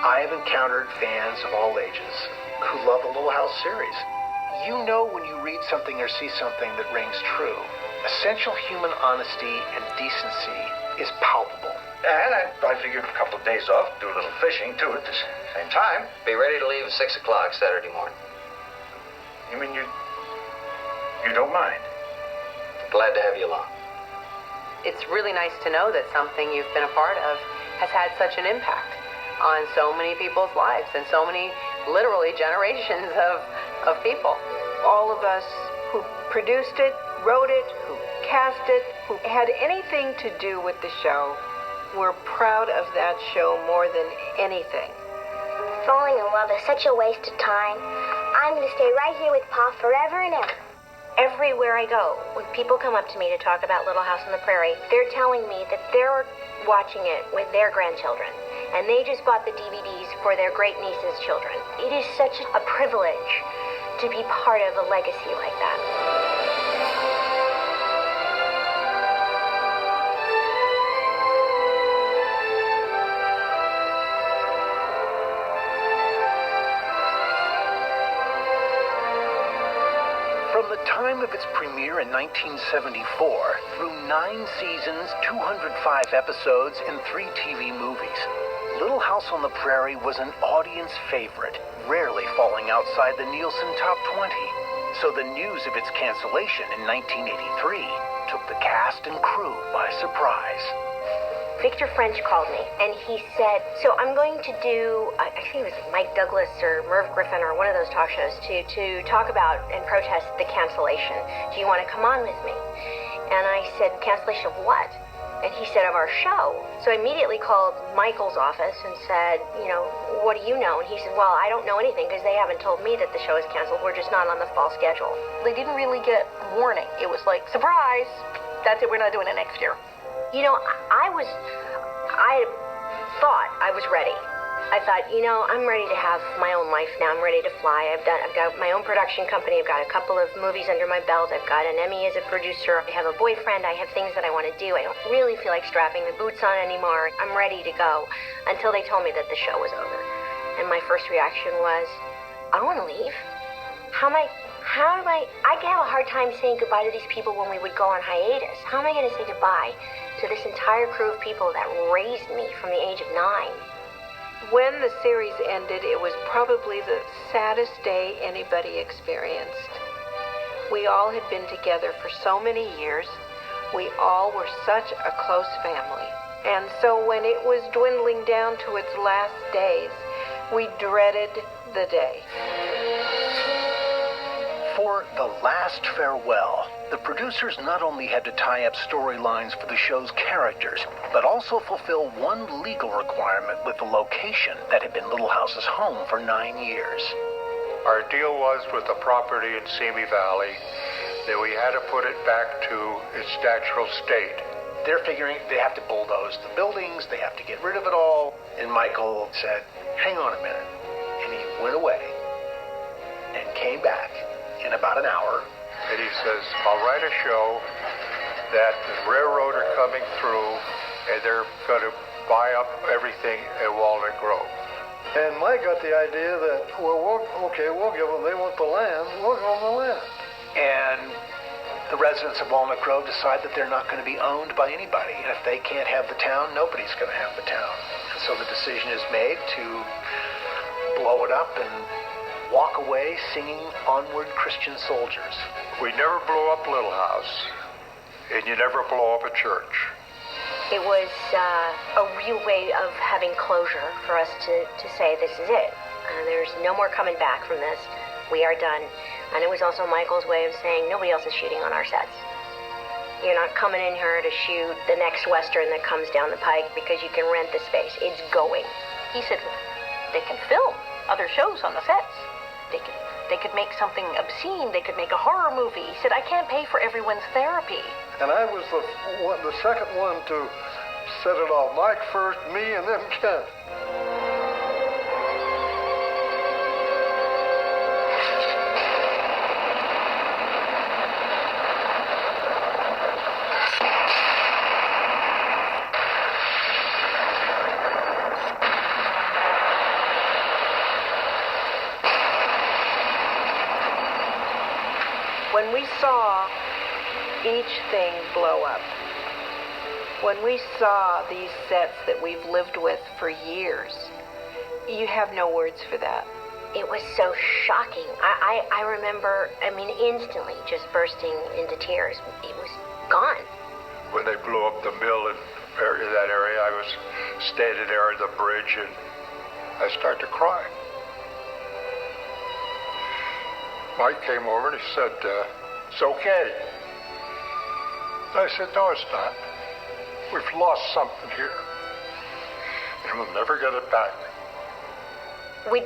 I have encountered fans of all ages who love the Little House series. You know when you read something or see something that rings true. Essential human honesty and decency is palpable. And I figured a couple of days off, do a little fishing, too, at the same time. Be ready to leave at 6 o'clock Saturday morning. You mean you don't mind? Glad to have you along. It's really nice to know that something you've been a part of has had such an impact on so many people's lives and so many, literally, generations of people. All of us who produced it, wrote it, who cast it, who had anything to do with the show, were proud of that show more than anything. Falling in love is such a waste of time. I'm going to stay right here with Pa forever and ever. Everywhere I go, when people come up to me to talk about Little House on the Prairie, they're telling me that they're watching it with their grandchildren, and they just bought the DVDs for their great-niece's children. It is such a privilege to be part of a legacy like that. From the time of its premiere in 1974, through 9 seasons, 205 episodes, and 3 TV movies, Little House on the Prairie was an audience favorite, rarely falling outside the Nielsen Top 20. So the news of its cancellation in 1983 took the cast and crew by surprise. Victor French called me, and he said, so I'm going to do, I think it was Mike Douglas or Merv Griffin or one of those talk shows to talk about and protest the cancellation. Do you want to come on with me? And I said, cancellation of what? And he said, of our show. So I immediately called Michael's office and said, what do you know? And he said, well, I don't know anything because they haven't told me that the show is canceled. We're just not on the fall schedule. They didn't really get warning. It was like, surprise, that's it, we're not doing it next year. I thought I was ready. I thought, I'm ready to have my own life now. I'm ready to fly. I've got my own production company. I've got a couple of movies under my belt. I've got an Emmy as a producer. I have a boyfriend. I have things that I want to do. I don't really feel like strapping the boots on anymore. I'm ready to go until they told me that the show was over. And my first reaction was, I don't want to leave. I could have a hard time saying goodbye to these people when we would go on hiatus. How am I going to say goodbye to this entire crew of people that raised me from the age of 9? When the series ended, it was probably the saddest day anybody experienced. We all had been together for so many years. We all were such a close family. And so when it was dwindling down to its last days, we dreaded the day. For the last farewell, the producers not only had to tie up storylines for the show's characters, but also fulfill one legal requirement with the location that had been Little House's home for 9 years. Our deal was with the property in Simi Valley that we had to put it back to its natural state. They're figuring they have to bulldoze the buildings, they have to get rid of it all. And Michael said, hang on a minute. And he went away and came back in about an hour. And he says, I'll write a show that the railroad are coming through and they're going to buy up everything at Walnut Grove. And Mike got the idea that, we'll give them, they want the land, we'll give them the land. And the residents of Walnut Grove decide that they're not going to be owned by anybody. And if they can't have the town, nobody's going to have the town. And so the decision is made to blow it up and walk away singing Onward Christian Soldiers. We never blow up Little House, and you never blow up a church. It was a real way of having closure for us to say this is it. There's no more coming back from this. We are done. And it was also Michael's way of saying nobody else is shooting on our sets. You're not coming in here to shoot the next Western that comes down the pike because you can rent the space. It's going. He said they can film other shows on the sets. They could make something obscene. They could make a horror movie. He said, I can't pay for everyone's therapy. And I was the second one to set it off. Mike first, me, and then Kent. When we saw each thing blow up, when we saw these sets that we've lived with for years, you have no words for that. It was so shocking. I remember, instantly just bursting into tears. It was gone. When they blew up the mill in that area, I was standing there on the bridge and I started to cry. Mike came over and he said, it's okay. I said, no, it's not. We've lost something here, and we'll never get it back.